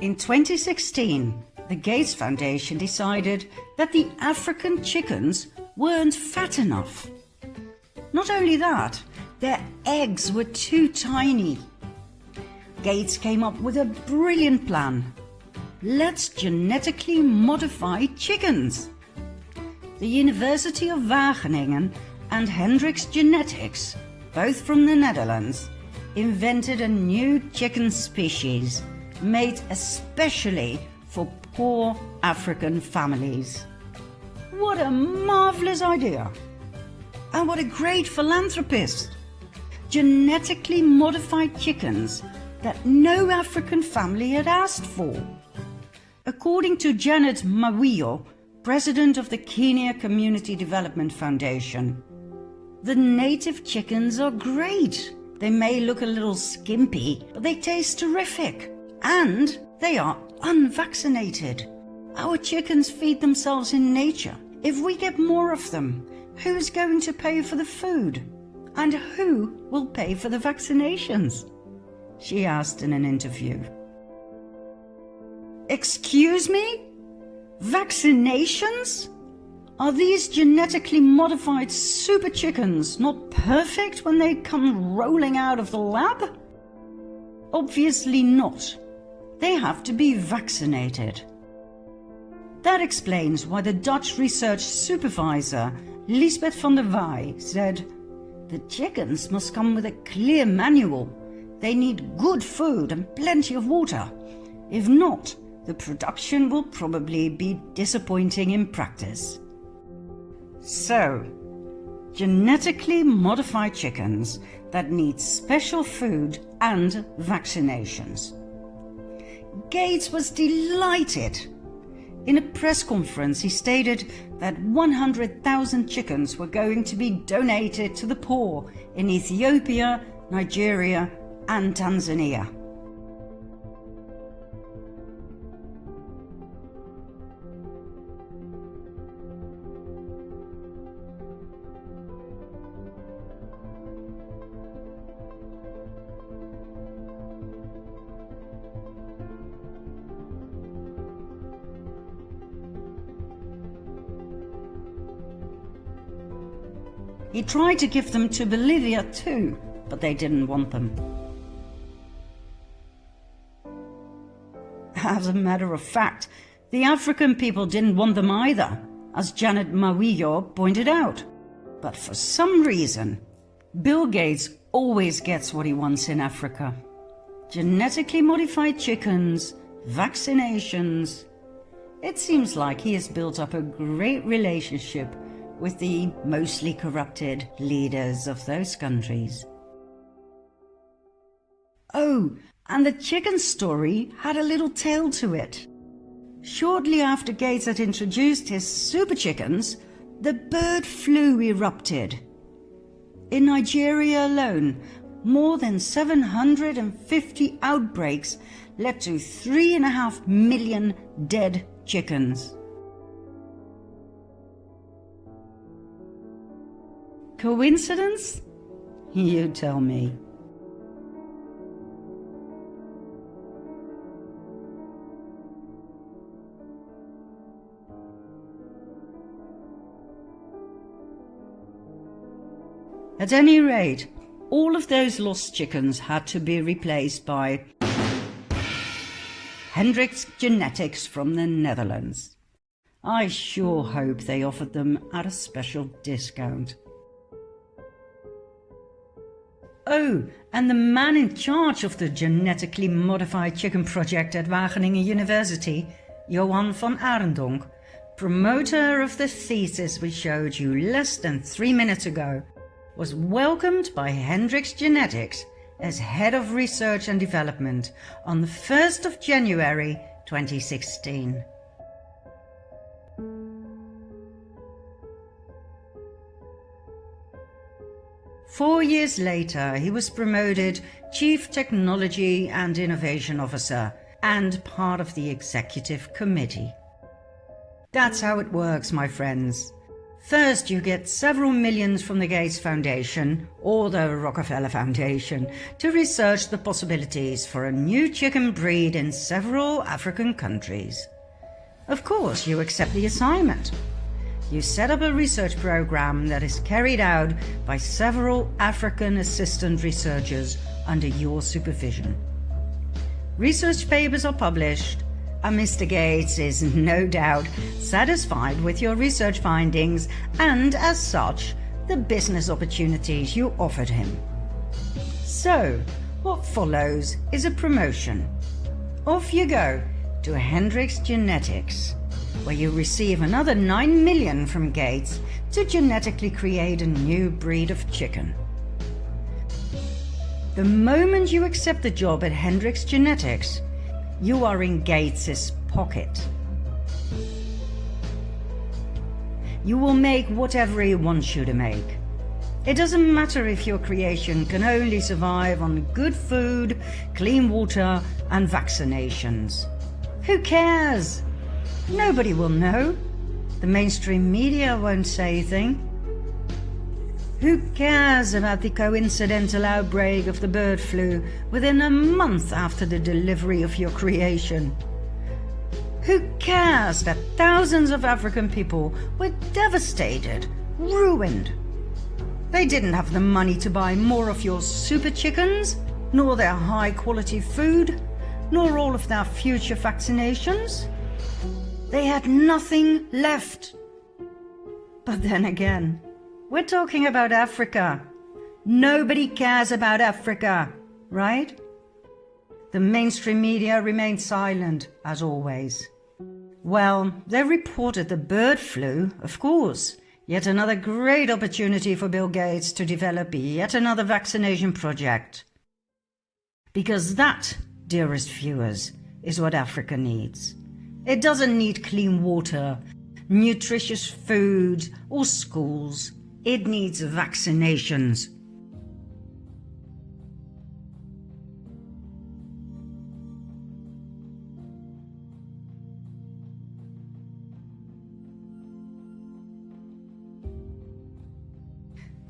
In 2016, the Gates Foundation decided that the African chickens weren't fat enough. Not only that, their eggs were too tiny. Gates came up with a brilliant plan. Let's genetically modify chickens. The University of Wageningen and Hendrix Genetics, both from the Netherlands, invented a new chicken species made especially for poor African families. What a marvelous idea! And what a great philanthropist! Genetically modified chickens that no African family had asked for. According to Janet Mawiyo, president of the Kenya Community Development Foundation, the native chickens are great. They may look a little skimpy, but they taste terrific. And they are unvaccinated. Our chickens feed themselves in nature. If we get more of them, who's going to pay for the food? And who will pay for the vaccinations? She asked in an interview. Excuse me? Vaccinations? Are these genetically modified super chickens not perfect when they come rolling out of the lab? Obviously not. They have to be vaccinated. That explains why the Dutch research supervisor, Lisbeth van der Waay, said, "The chickens must come with a clear manual. They need good food and plenty of water. If not, the production will probably be disappointing in practice." So, genetically modified chickens that need special food and vaccinations. Gates was delighted. In a press conference, he stated that 100,000 chickens were going to be donated to the poor in Ethiopia, Nigeria, and Tanzania. He tried to give them to Bolivia too, but they didn't want them. As a matter of fact, the African people didn't want them either, as Janet Mawiyo pointed out. But for some reason, Bill Gates always gets what he wants in Africa. Genetically modified chickens, vaccinations. It seems like he has built up a great relationship with the mostly corrupted leaders of those countries. Oh, and the chicken story had a little tail to it. Shortly after Gates had introduced his super chickens, the bird flu erupted. In Nigeria alone, more than 750 outbreaks led to 3.5 million dead chickens. Coincidence? You tell me. At any rate, all of those lost chickens had to be replaced by Hendrix Genetics from the Netherlands. I sure hope they offered them at a special discount. Oh, and the man in charge of the genetically modified chicken project at Wageningen University, Johan van Arendonk, promoter of the thesis we showed you less than 3 minutes ago, was welcomed by Hendrix Genetics as head of research and development on the 1st of January 2016. Four years later, he was promoted Chief Technology and Innovation Officer and part of the Executive Committee. That's how it works, my friends. First, you get several millions from the Gates Foundation or the Rockefeller Foundation to research the possibilities for a new chicken breed in several African countries. Of course, you accept the assignment. You set up a research program that is carried out by several African assistant researchers under your supervision. Research papers are published, and Mr. Gates is no doubt satisfied with your research findings and, as such, the business opportunities you offered him. So, what follows is a promotion. Off you go to Hendrix Genetics, where you receive another 9 million from Gates to genetically create a new breed of chicken. The moment you accept the job at Hendrix Genetics, you are in Gates's pocket. You will make whatever he wants you to make. It doesn't matter if your creation can only survive on good food, clean water, and vaccinations. Who cares? Nobody will know. The mainstream media won't say a thing. Who cares about the coincidental outbreak of the bird flu within a month after the delivery of your creation? Who cares that thousands of African people were devastated, ruined? They didn't have the money to buy more of your super chickens, nor their high-quality food, nor all of their future vaccinations. They had nothing left. But then again, we're talking about Africa. Nobody cares about Africa, right? The mainstream media remained silent, as always. Well, they reported the bird flu, of course. Yet another great opportunity for Bill Gates to develop yet another vaccination project. Because that, dearest viewers, is what Africa needs. It doesn't need clean water, nutritious food, or schools. It needs vaccinations.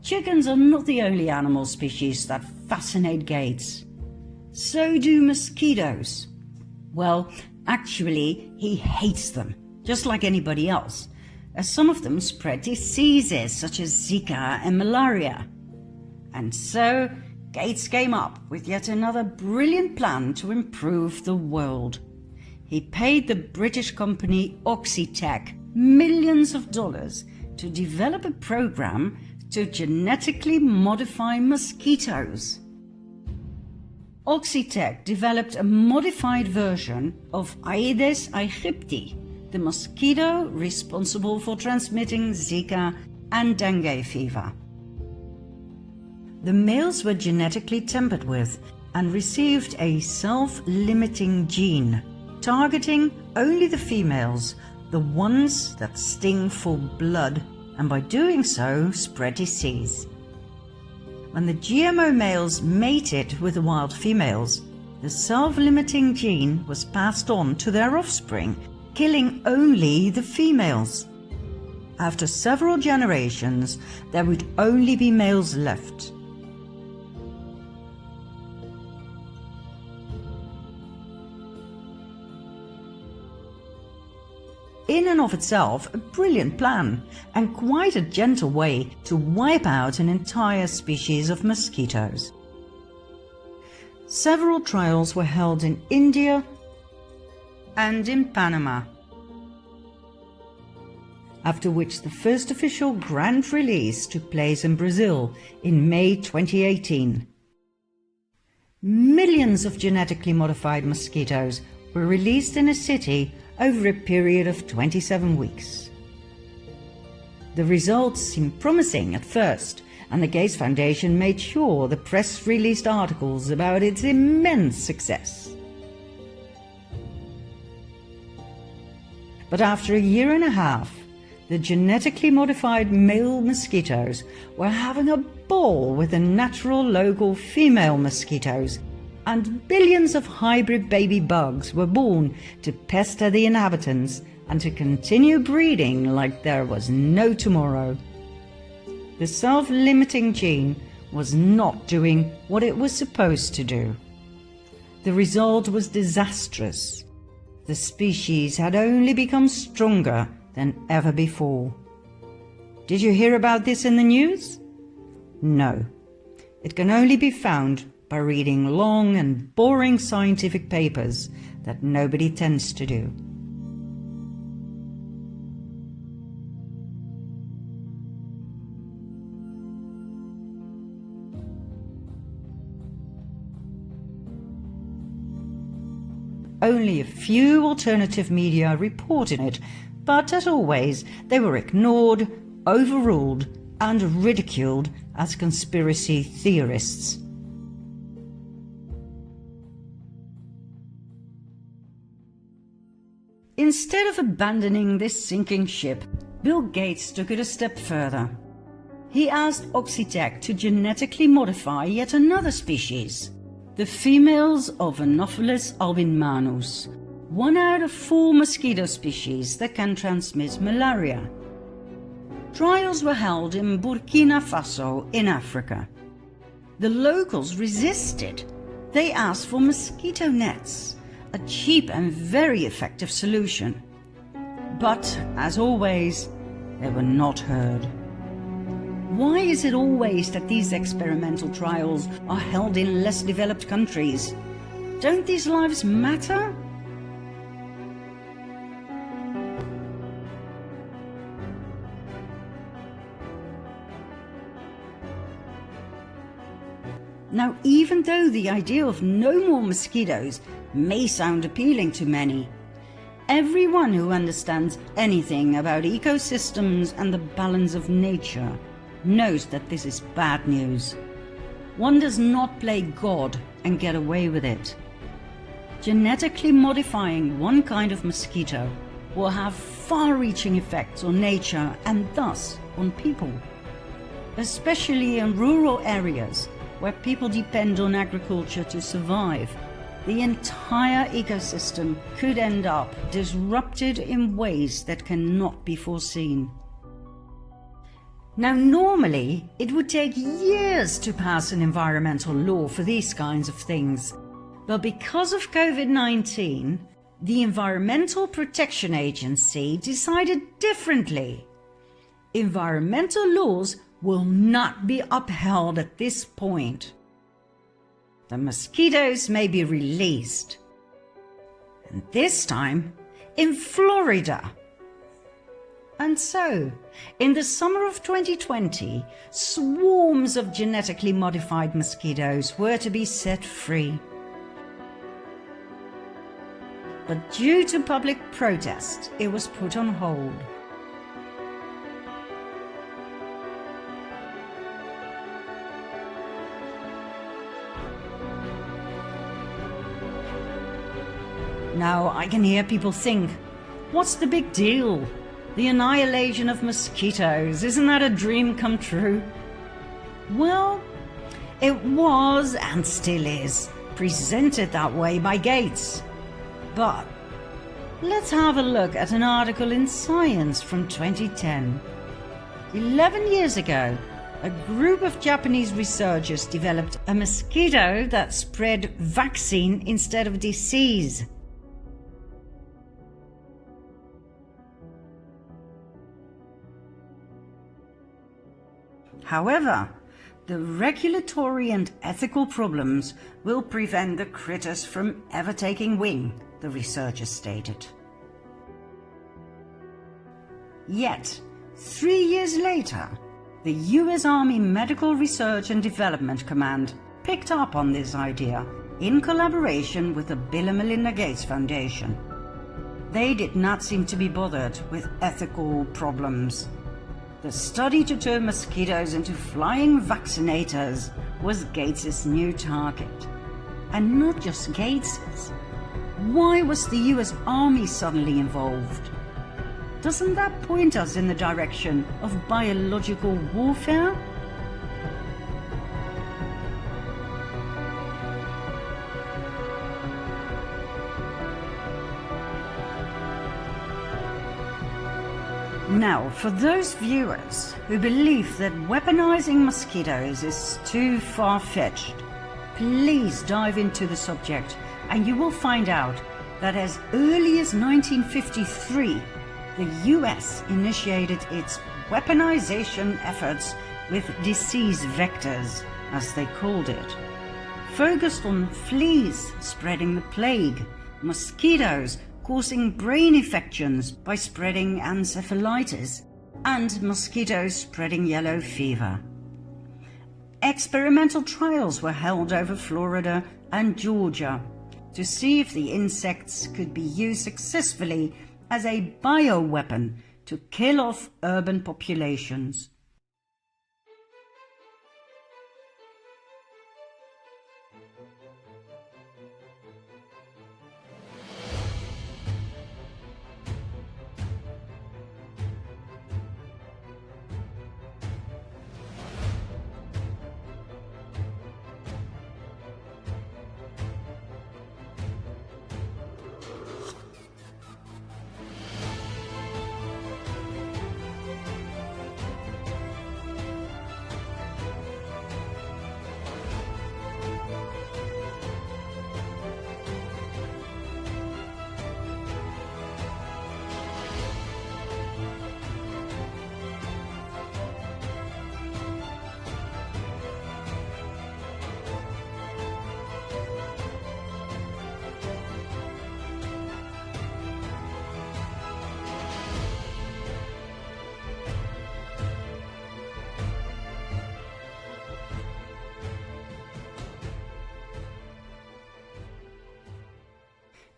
Chickens are not the only animal species that fascinate Gates. So do mosquitoes. Well, actually, he hates them, just like anybody else, as some of them spread diseases such as Zika and malaria. And so, Gates came up with yet another brilliant plan to improve the world. He paid the British company Oxitec millions of dollars to develop a program to genetically modify mosquitoes. Oxitec developed a modified version of Aedes aegypti, the mosquito responsible for transmitting Zika and dengue fever. The males were genetically tampered with and received a self-limiting gene, targeting only the females, the ones that sting for blood, and by doing so spread disease. When the GMO males mated with the wild females, the self-limiting gene was passed on to their offspring, killing only the females. After several generations, there would only be males left. In and of itself, a brilliant plan, and quite a gentle way to wipe out an entire species of mosquitoes. Several trials were held in India and in Panama, after which the first official grand release took place in Brazil in May 2018. Millions of genetically modified mosquitoes were released in a city over a period of 27 weeks. The results seemed promising at first, and the Gates Foundation made sure the press released articles about its immense success. But after a year and a half, the genetically modified male mosquitoes were having a ball with the natural local female mosquitoes, and billions of hybrid baby bugs were born to pester the inhabitants and to continue breeding like there was no tomorrow. The self-limiting gene was not doing what it was supposed to do. The result was disastrous. The species had only become stronger than ever before. Did you hear about this in the news? No. It can only be found by reading long and boring scientific papers that nobody tends to do. Only a few alternative media reported it, but as always, they were ignored, overruled, and ridiculed as conspiracy theorists. Instead of abandoning this sinking ship, Bill Gates took it a step further. He asked Oxitec to genetically modify yet another species, the females of Anopheles albinmanus, 1 out of 4 mosquito species that can transmit malaria. Trials were held in Burkina Faso in Africa. The locals resisted. They asked for mosquito nets, a cheap and very effective solution. But, as always, they were not heard. Why is it always that these experimental trials are held in less developed countries? Don't these lives matter? Now, even though the idea of no more mosquitoes may sound appealing to many, everyone who understands anything about ecosystems and the balance of nature knows that this is bad news. One does not play God and get away with it. Genetically modifying one kind of mosquito will have far-reaching effects on nature and thus on people, especially in rural areas where people depend on agriculture to survive. The entire ecosystem could end up disrupted in ways that cannot be foreseen. Now, normally, it would take years to pass an environmental law for these kinds of things. But because of COVID-19, the Environmental Protection Agency decided differently. Environmental laws will not be upheld at this point. The mosquitoes may be released. And this time, in Florida. And so, in the summer of 2020, swarms of genetically modified mosquitoes were to be set free. But due to public protest, it was put on hold. Now, I can hear people think, what's the big deal? The annihilation of mosquitoes, isn't that a dream come true? Well, it was, and still is, presented that way by Gates. But let's have a look at an article in Science from 2010. 11 years ago, a group of Japanese researchers developed a mosquito that spread vaccine instead of disease. However, the regulatory and ethical problems will prevent the critters from ever taking wing, the researchers stated. Yet, 3 years later, the US Army Medical Research and Development Command picked up on this idea in collaboration with the Bill and Melinda Gates Foundation. They did not seem to be bothered with ethical problems. The study to turn mosquitoes into flying vaccinators was Gates's new target. And not just Gates's. Why was the US Army suddenly involved? Doesn't that point us in the direction of biological warfare? Now, for those viewers who believe that weaponizing mosquitoes is too far-fetched, please dive into the subject and you will find out that as early as 1953, the US initiated its weaponization efforts with disease vectors, as they called it, focused on fleas spreading the plague, mosquitoes causing brain infections by spreading encephalitis, and mosquitoes spreading yellow fever. Experimental trials were held over Florida and Georgia to see if the insects could be used successfully as a bioweapon to kill off urban populations.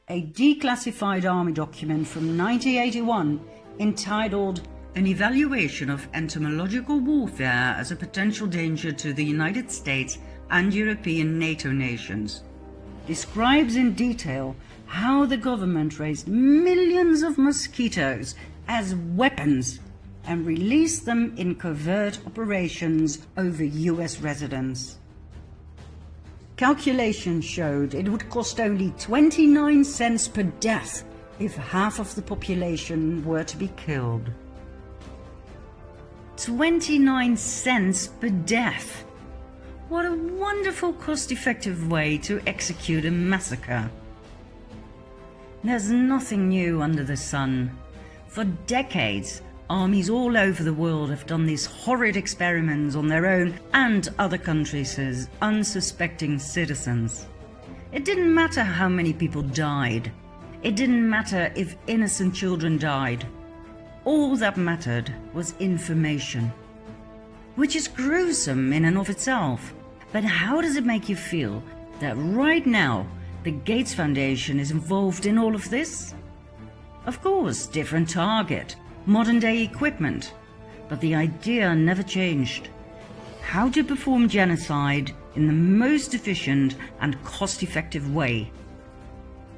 A declassified Army document from 1981 entitled An Evaluation of Entomological Warfare as a Potential Danger to the United States and European NATO nations describes in detail how the government raised millions of mosquitoes as weapons and released them in covert operations over US residents. Calculations showed it would cost only 29 cents per death if half of the population were to be killed. 29 cents per death! What a wonderful cost-effective way to execute a massacre. There's nothing new under the sun. For decades, armies all over the world have done these horrid experiments on their own and other countries' unsuspecting citizens. It didn't matter how many people died. It didn't matter if innocent children died. All that mattered was information, which is gruesome in and of itself. But how does it make you feel that right now the Gates Foundation is involved in all of this? Of course, different target, modern-day equipment, but the idea never changed. How to perform genocide in the most efficient and cost-effective way.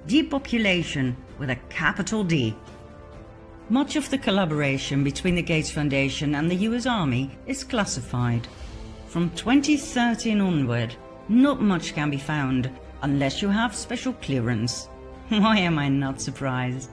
Depopulation with a capital D. Much of the collaboration between the Gates Foundation and the US Army is classified. From 2013 onward, not much can be found unless you have special clearance. Why am I not surprised?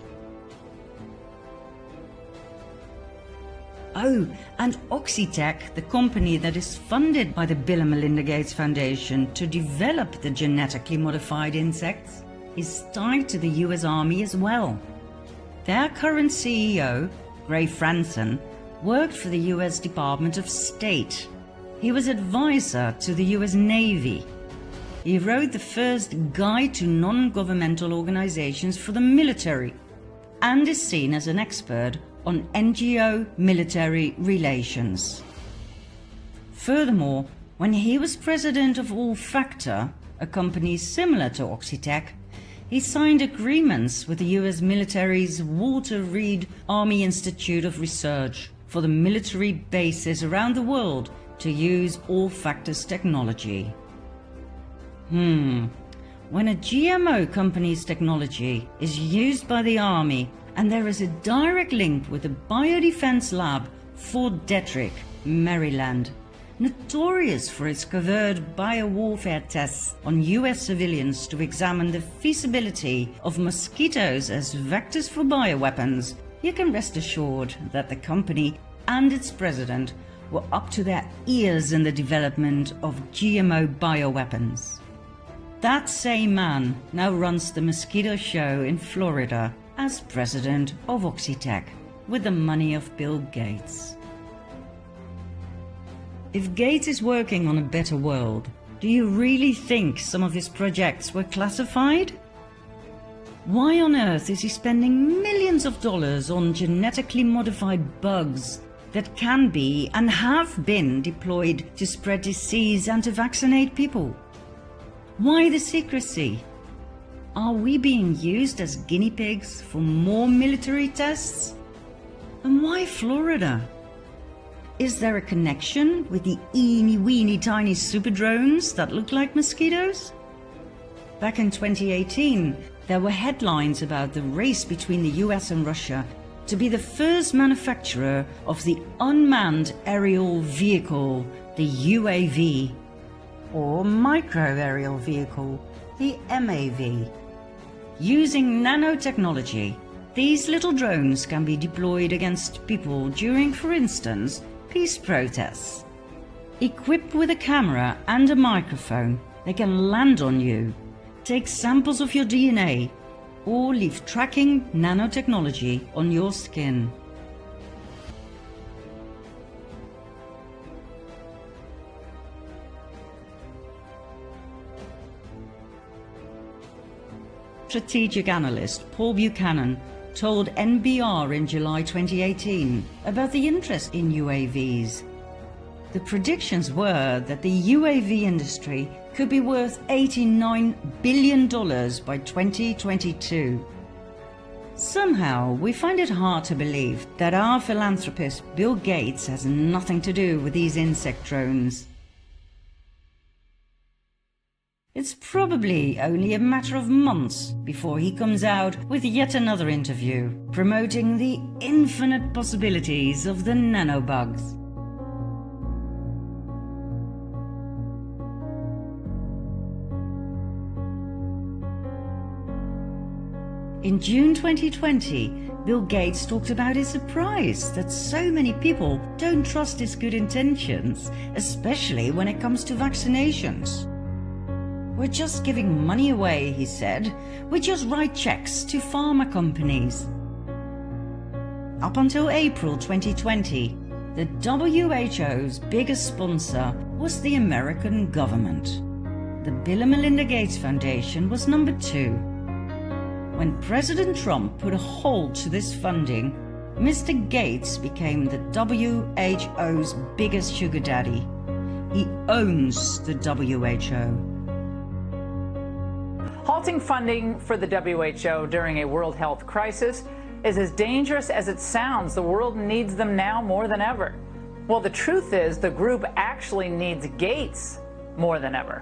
Oh, and Oxitec, the company that is funded by the Bill and Melinda Gates Foundation to develop the genetically modified insects, is tied to the US Army as well. Their current CEO, Ray Franson, worked for the US Department of State. He was advisor to the US Navy. He wrote the first guide to non-governmental organizations for the military and is seen as an expert on NGO military relations. Furthermore, when he was president of Allfactor, a company similar to Oxitec, he signed agreements with the US military's Walter Reed Army Institute of Research for the military bases around the world to use Allfactor's technology. When a GMO company's technology is used by the Army and there is a direct link with the Biodefense Lab, Fort Detrick, Maryland, notorious for its covert biowarfare tests on US civilians to examine the feasibility of mosquitoes as vectors for bioweapons, you can rest assured that the company and its president were up to their ears in the development of GMO bioweapons. That same man now runs the mosquito show in Florida as president of Oxitec with the money of Bill Gates. If Gates is working on a better world, do you really think some of his projects were classified? Why on earth is he spending millions of dollars on genetically modified bugs that can be and have been deployed to spread disease and to vaccinate people? Why the secrecy? Are we being used as guinea pigs for more military tests? And why Florida? Is there a connection with the eeny-weeny tiny super drones that look like mosquitoes? Back in 2018, there were headlines about the race between the US and Russia to be the first manufacturer of the unmanned aerial vehicle, the UAV, or micro-aerial vehicle, the MAV. Using nanotechnology, these little drones can be deployed against people during, for instance, peace protests. Equipped with a camera and a microphone, they can land on you, take samples of your DNA, or leave tracking nanotechnology on your skin. Strategic analyst Paul Buchanan told NBR in July 2018 about the interest in UAVs. The predictions were that the UAV industry could be worth $89 billion by 2022. Somehow, we find it hard to believe that our philanthropist Bill Gates has nothing to do with these insect drones. It's probably only a matter of months before he comes out with yet another interview promoting the infinite possibilities of the nanobugs. In June 2020, Bill Gates talked about his surprise that so many people don't trust his good intentions, especially when it comes to vaccinations. "We're just giving money away," he said. "We just write checks to pharma companies." Up until April 2020, the WHO's biggest sponsor was the American government. The Bill and Melinda Gates Foundation was number 2. When President Trump put a halt to this funding, Mr. Gates became the WHO's biggest sugar daddy. He owns the WHO. Halting funding for the WHO during a world health crisis is as dangerous as it sounds. The world needs them now more than ever. Well, the truth is the group actually needs Gates more than ever.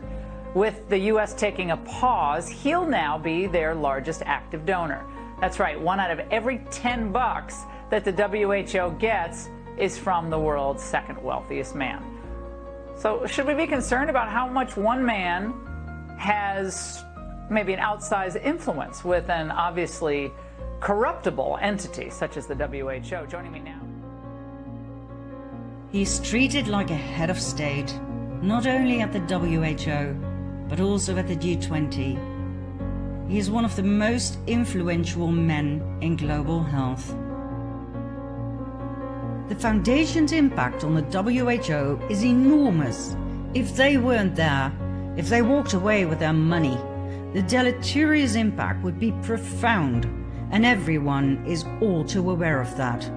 With the U.S. taking a pause, he'll now be their largest active donor. That's right, 1 out of every 10 bucks that the WHO gets is from the world's second wealthiest man. So should we be concerned about how much one man has maybe an outsized influence with an obviously corruptible entity such as the WHO? Joining me now. He's treated like a head of state, not only at the WHO, but also at the G20. He is one of the most influential men in global health. The Foundation's impact on the WHO is enormous. If they weren't there, if they walked away with their money, the deleterious impact would be profound, and everyone is all too aware of that.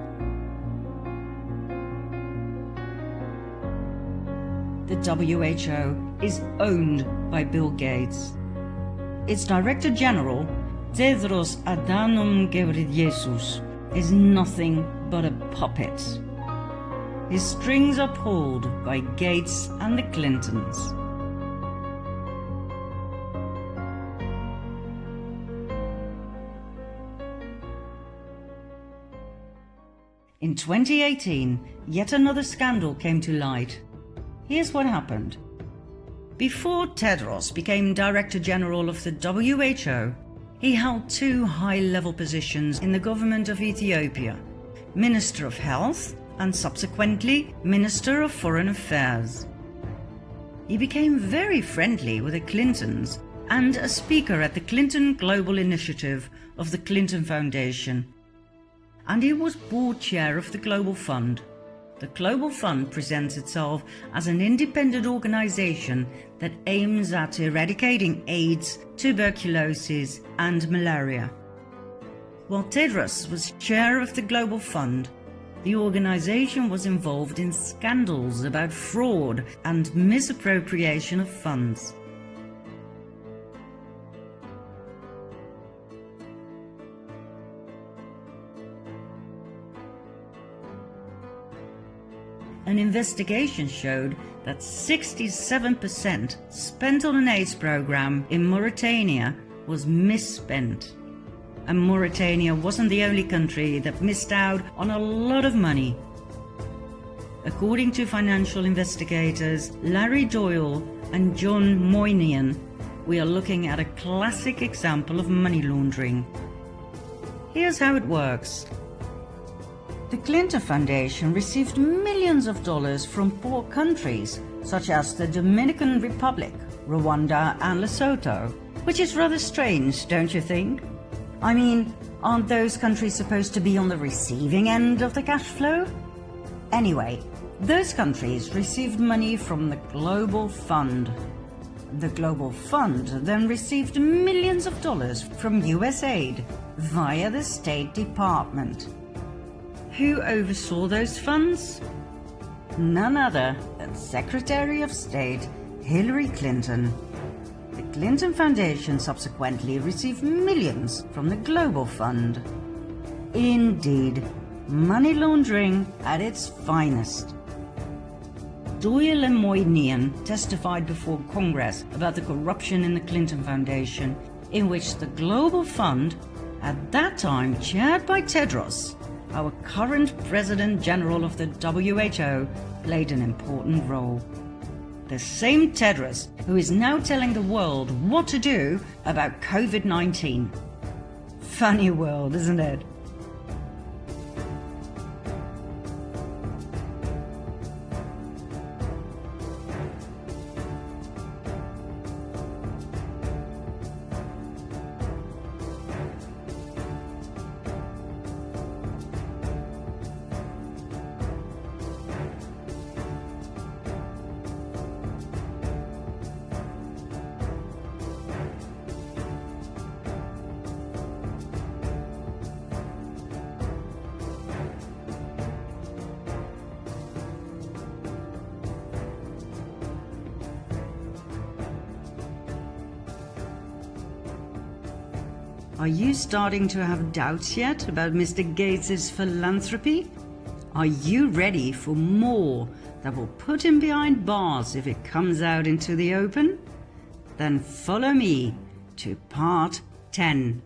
The WHO is owned by Bill Gates. Its Director General, Tedros Adhanom Ghebreyesus, is nothing but a puppet. His strings are pulled by Gates and the Clintons. In 2018, yet another scandal came to light. Here's what happened. Before Tedros became Director General of the WHO, He held 2 high-level positions in the government of Ethiopia, Minister of Health and subsequently Minister of Foreign Affairs. He became very friendly with the Clintons and a speaker at the Clinton Global Initiative of the Clinton Foundation. And he was board chair of the Global Fund. The Global Fund presents itself as an independent organization that aims at eradicating AIDS, tuberculosis, and malaria. While Tedros was chair of the Global Fund, the organization was involved in scandals about fraud and misappropriation of funds. An investigation showed that 67% spent on an AIDS program in Mauritania was misspent. And Mauritania wasn't the only country that missed out on a lot of money. According to financial investigators Larry Doyle and John Moynihan, we are looking at a classic example of money laundering. Here's how it works. The Clinton Foundation received millions of dollars from poor countries such as the Dominican Republic, Rwanda and Lesotho, which is rather strange, don't you think? I mean, aren't those countries supposed to be on the receiving end of the cash flow? Anyway, those countries received money from the Global Fund. The Global Fund then received millions of dollars from USAID via the State Department. Who oversaw those funds? None other than Secretary of State Hillary Clinton. The Clinton Foundation subsequently received millions from the Global Fund. Indeed, money laundering at its finest. Doyle and Moynihan testified before Congress about the corruption in the Clinton Foundation, in which the Global Fund, at that time chaired by Tedros, our current President General of the WHO, played an important role. The same Tedros who is now telling the world what to do about COVID-19. Funny world, isn't it? Are you starting to have doubts yet about Mr. Gates' philanthropy? Are you ready for more that will put him behind bars if it comes out into the open? Then follow me to part 10.